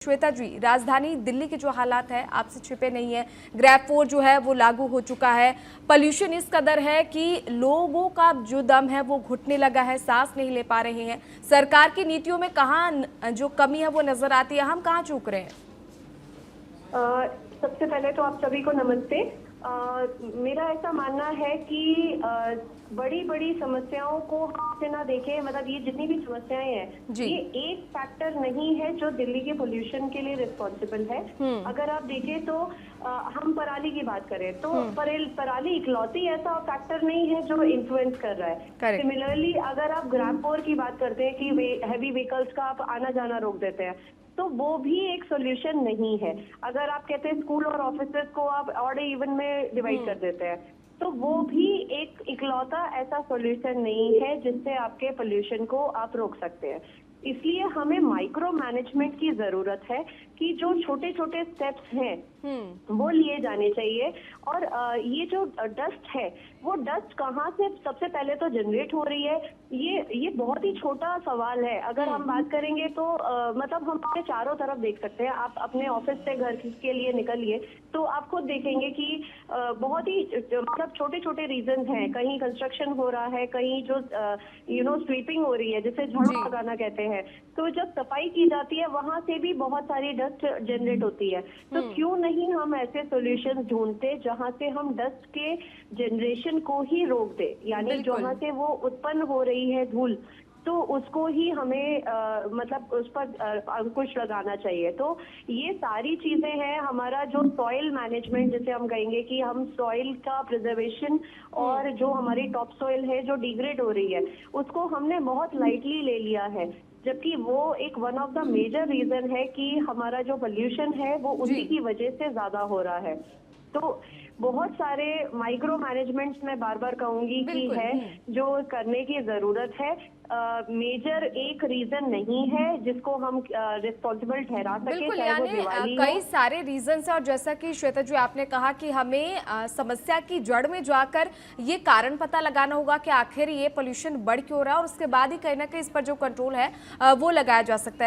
श्वेता जी, राजधानी दिल्ली के जो हालात है आपसे छिपे नहीं है। ग्रैब 4 जो है वो लागू हो चुका है। पॉल्यूशन इस कदर है कि लोगों का जो दम है वो घुटने लगा है, सांस नहीं ले पा रहे हैं। सरकार की नीतियों में कहाँ जो कमी है वो नजर आती है, हम कहाँ चूक रहे हैं? सबसे पहले तो आप सभी को नमस्ते। मेरा ऐसा मानना है कि बड़ी बड़ी समस्याओं को हम ना देखें, मतलब ये जितनी भी समस्याएं हैं ये एक फैक्टर नहीं है जो दिल्ली के पोल्यूशन के लिए रिस्पॉन्सिबल है। अगर आप देखें तो हम पराली की बात करें तो पराली इकलौती ऐसा फैक्टर नहीं है जो इन्फ्लुएंस कर रहा है। सिमिलरली अगर आप ग्रैब 4 की बात करते हैं कि हैवी व्हीकल्स का आप आना जाना रोक देते हैं तो वो भी एक सॉल्यूशन नहीं है। अगर आप कहते हैं स्कूल और ऑफिसेस को आप ऑड इवन में डिवाइड कर देते हैं तो वो भी एक इकलौता ऐसा सॉल्यूशन नहीं है जिससे आपके पोल्यूशन को आप रोक सकते हैं। इसलिए हमें माइक्रो मैनेजमेंट की जरूरत है कि जो छोटे छोटे स्टेप्स हैं वो लिए जाने चाहिए। और ये जो डस्ट है वो डस्ट कहाँ से सबसे पहले तो जनरेट हो रही है, ये बहुत ही छोटा सवाल है। अगर हम बात करेंगे तो मतलब हम अपने चारों तरफ देख सकते हैं। आप अपने ऑफिस से घर के लिए निकलिए तो आप खुद देखेंगे कि बहुत ही मतलब छोटे छोटे रीजन हैं। कहीं कंस्ट्रक्शन हो रहा है, कहीं जो स्वीपिंग हो रही है जिसे झाड़ू लगाना कहते हैं, तो जब सफाई की जाती है वहां से भी बहुत सारी डस्ट जनरेट होती है। तो क्यों नहीं हम ऐसे सॉल्यूशंस ढूंढते जहां से हम डस्ट के जनरेशन को ही रोक दे, यानी जहां से वो उत्पन्न हो रही है धूल तो उसको ही हमें मतलब उस पर अंकुश लगाना चाहिए। तो ये सारी चीजें हैं। हमारा जो सॉइल मैनेजमेंट जिसे हम कहेंगे कि हम सॉइल का प्रिजर्वेशन और जो हमारी टॉप सॉइल है जो डिग्रेड हो रही है उसको हमने बहुत लाइटली ले लिया है, जबकि वो एक one of the major reason है कि हमारा जो पोल्यूशन है वो उसी की वजह से ज्यादा हो रहा है। तो बहुत सारे माइक्रो मैनेजमेंट्स मैं बार बार कहूंगी कि है जो करने की जरूरत है। मेजर एक रीजन नहीं है जिसको हम रिस्पॉन्सिबल ठहरा सके, चाहे वो दिवाली हो। कई सारे रीजन है और जैसा कि श्वेता जी आपने कहा कि हमें समस्या की जड़ में जाकर ये कारण पता लगाना होगा कि आखिर ये पोल्यूशन बढ़ क्यों रहा है और उसके बाद ही कहीं ना कहीं इस पर जो कंट्रोल है वो लगाया जा सकता है।